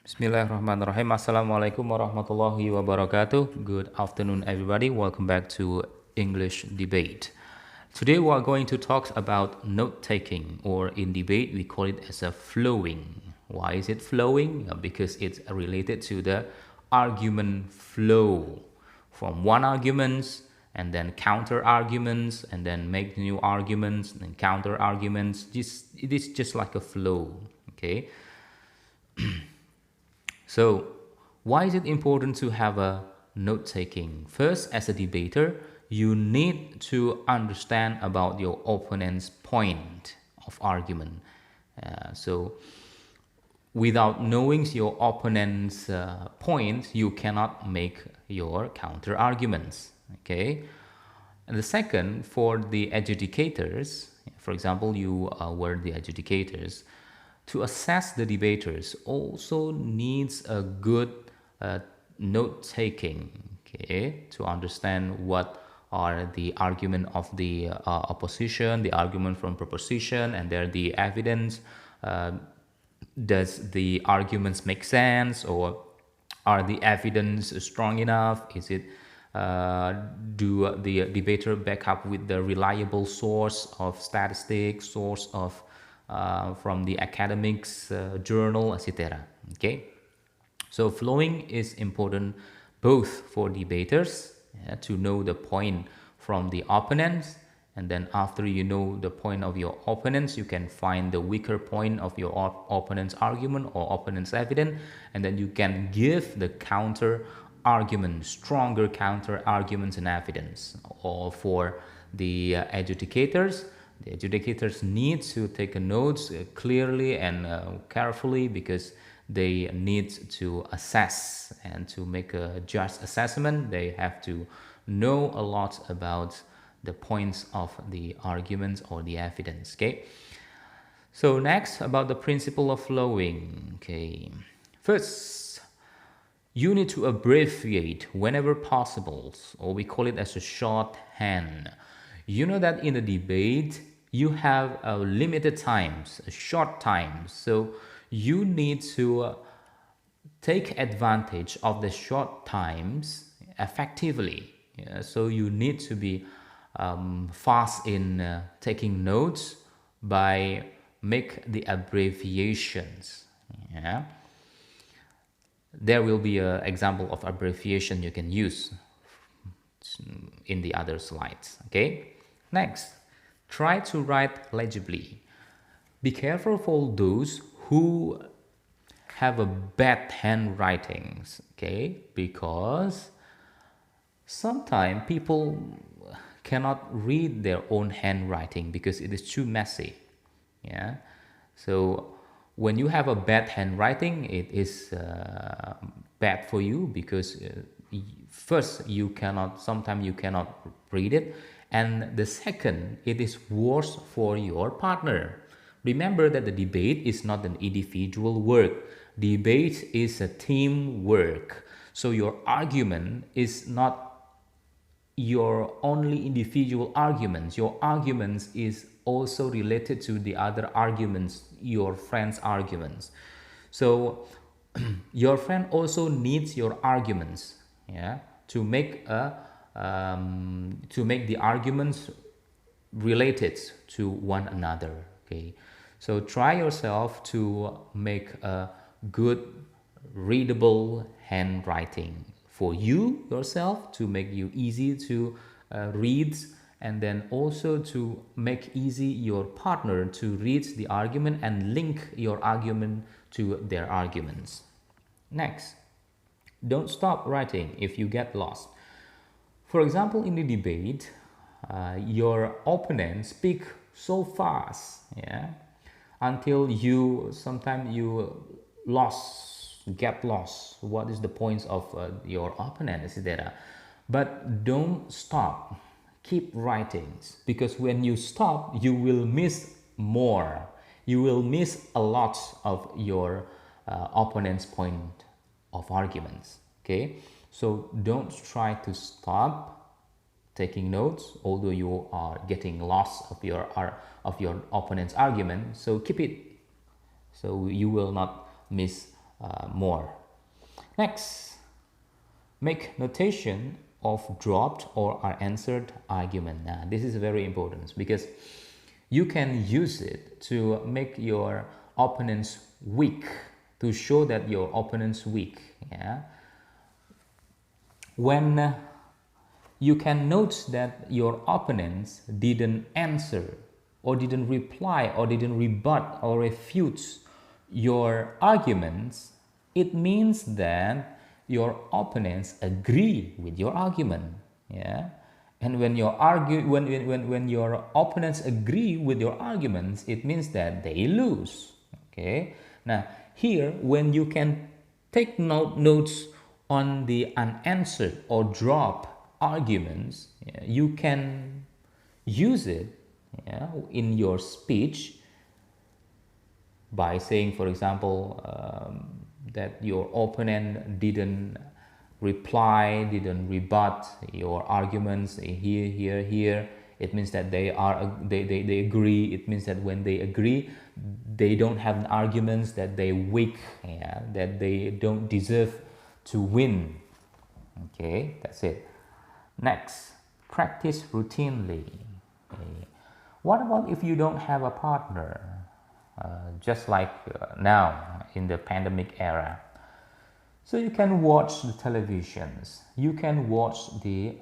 Bismillahirrahmanirrahim. Assalamualaikum warahmatullahi wabarakatuh. Good afternoon, everybody. Welcome back to English debate. Today, we are going to talk about note taking, or in debate, we call it as a flowing. Why is it flowing? Because it's related to the argument flow from one arguments and then counter arguments and then make new arguments and counter arguments. It is just like a flow. Okay. So, why is it important to have a note taking? First, as a debater, you need to understand about your opponent's point of argument. So, without knowing your opponent's point, you cannot make your counter arguments. Okay. And the second, for the adjudicators, for example, you were the adjudicators, to assess the debaters also needs a good note taking, okay, to understand what are the argument of the opposition, the argument from proposition, and there the evidence. Does the arguments make sense, or are the evidence strong enough? Is it do the debater back up with the reliable source of statistics, source of from the academics journal, etc. Okay, so flowing is important both for debaters, to know the point from the opponents, and then after you know the point of your opponents, you can find the weaker point of your opponent's argument or opponent's evidence, and then you can give the counter argument, stronger counter arguments and evidence. Or for the adjudicators need to take notes clearly and carefully, because they need to assess and to make a just assessment. They have to know a lot about the points of the arguments or the evidence. Okay, so next, about the principle of flowing. Okay, first, you need to abbreviate whenever possible, or we call it as a shorthand. You know that in a debate you have a limited times, a short time, so you need to take advantage of the short times effectively. Yeah, so you need to be fast in taking notes by make the abbreviations. Yeah, there will be an example of abbreviation you can use in the other slides. Okay, next, try to write legibly. Be careful for those who have a bad handwriting, okay, because sometimes people cannot read their own handwriting because it is too messy. Yeah, so when you have a bad handwriting, it is bad for you, because first, you cannot, sometimes you cannot read it, and the second, it is worse for your partner. Remember that the debate is not an individual work. Debate is a team work. So your argument is not your only individual arguments. Your arguments is also related to the other arguments, your friend's arguments. So your friend also needs your arguments, yeah, to make the arguments related to one another. Okay, so try yourself to make a good readable handwriting for you yourself, to make you easy to read, and then also to make easy your partner to read the argument and link your argument to their arguments. Next, don't stop writing if you get lost. For example, in the debate, your opponent speak so fast, yeah, until you sometimes you get lost. What is the point of your opponent, etc. But don't stop. Keep writing, because when you stop, you will miss more. You will miss a lot of your opponent's point of arguments. Okay, so don't try to stop taking notes, although you are getting lost of your opponent's argument. So keep it, so you will not miss more. Next, make notation of dropped or unanswered argument. Now, this is very important because you can use it to make your opponents weak, to show that your opponent's weak. Yeah. When you can note that your opponents didn't answer or didn't reply or didn't rebut or refute your arguments, it means that your opponents agree with your argument. Yeah. And when your when your opponents agree with your arguments, it means that they lose. Okay. Now here, when you can take notes on the unanswered or drop arguments, yeah, you can use it, yeah, in your speech by saying, for example, that your opponent didn't reply, didn't rebut your arguments here. It means that they agree. It means that when they agree, they don't have arguments, that they weak, yeah, that they don't deserve to win. Okay, that's it. Next, practice routinely. Okay. What about if you don't have a partner? Just like now in the pandemic era. So you can watch the televisions, you can watch the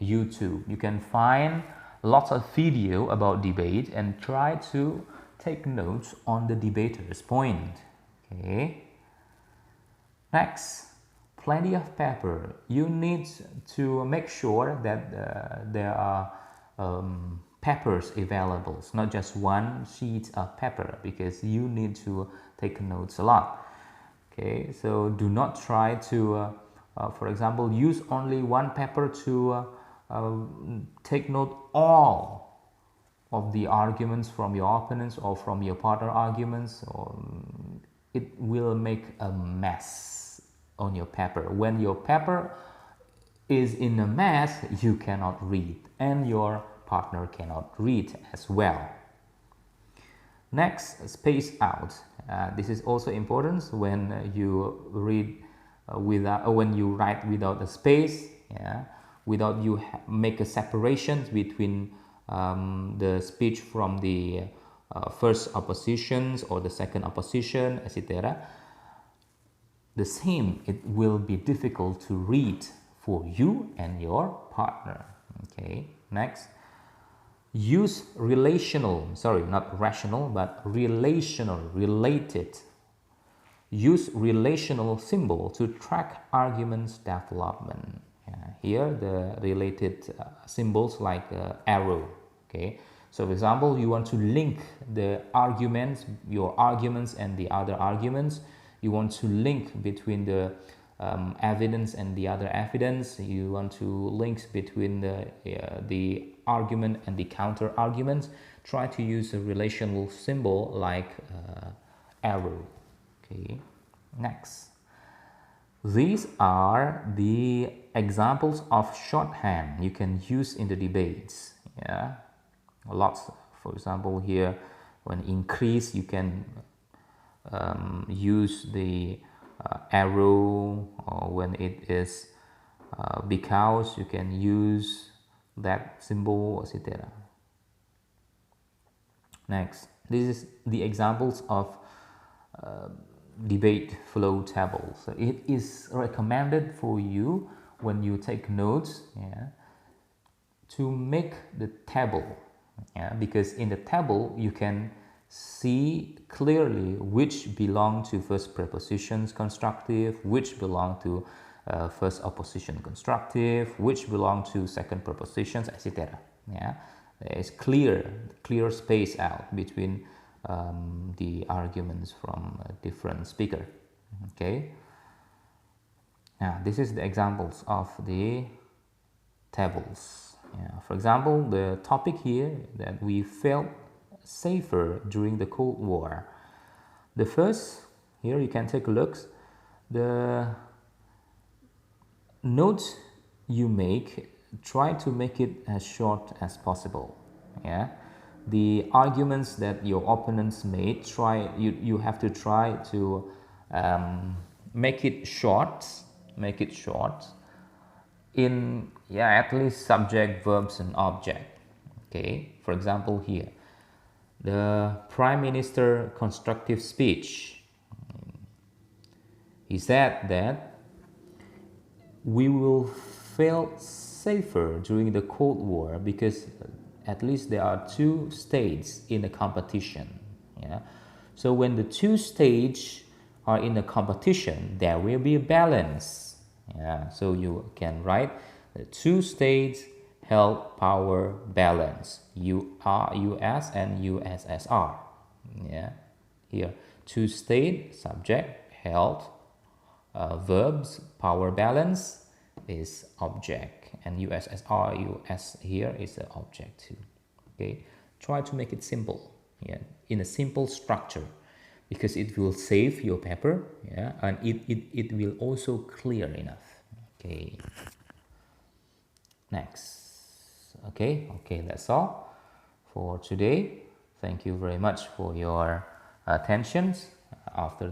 YouTube, you can find lots of video about debate and try to take notes on the debater's point. Okay. Next, plenty of paper. You need to make sure that there are papers available, not just one sheet of paper, because you need to take notes a lot. Okay, so do not try to, for example, use only one paper to take note all of the arguments from your opponents or from your partner arguments, or it will make a mess on your paper. When your paper is in a mess, you cannot read, and your partner cannot read as well. Next, space out. This is also important when you read when you write without a space, yeah, without you make a separation between the speech from the first oppositions or the second opposition, etc. The same, it will be difficult to read for you and your partner. Okay, next. Use relational, sorry, not rational, but relational, related. Use relational symbol to track arguments development. Here, the related symbols like arrow. Okay, so for example, you want to link the arguments, your arguments and the other arguments. You want to link between the evidence and the other evidence. You want to link between the argument and the counter arguments. Try to use a relational symbol like arrow. Okay, next. These are the examples of shorthand you can use in the debates. Yeah, lots. For example, here when increase, you can use the arrow, or when it is because, you can use that symbol, etc. Next, this is the examples of debate flow table. So it is recommended for you when you take notes, yeah, to make the table, yeah, because in the table you can see clearly which belong to first prepositions constructive, which belong to first opposition constructive, which belong to second prepositions, etc. Yeah, there is clear space out between the arguments from a different speaker. Okay. Now this is the examples of the tables. Yeah. For example, the topic here that we felt safer during the Cold War. The first, here you can take a look, the notes you make, try to make it as short as possible. Yeah, the arguments that your opponents made, you have to try to make it short, in, yeah, at least subject, verbs, and object. Okay, for example, here, the Prime Minister constructive speech. He said that we will feel safer during the Cold War because at least there are two states in a competition. Yeah, so when the two states are in a competition, there will be a balance. Yeah, so you can write the two states held power balance, US and USSR. Yeah, here two state, subject, held, verbs, power balance is object, and USSR, US here is the object too. Okay, try to make it simple, yeah, in a simple structure, because it will save your paper, yeah, and it will also clear enough. Okay, next. Okay, that's all for today. Thank you very much for your attention. After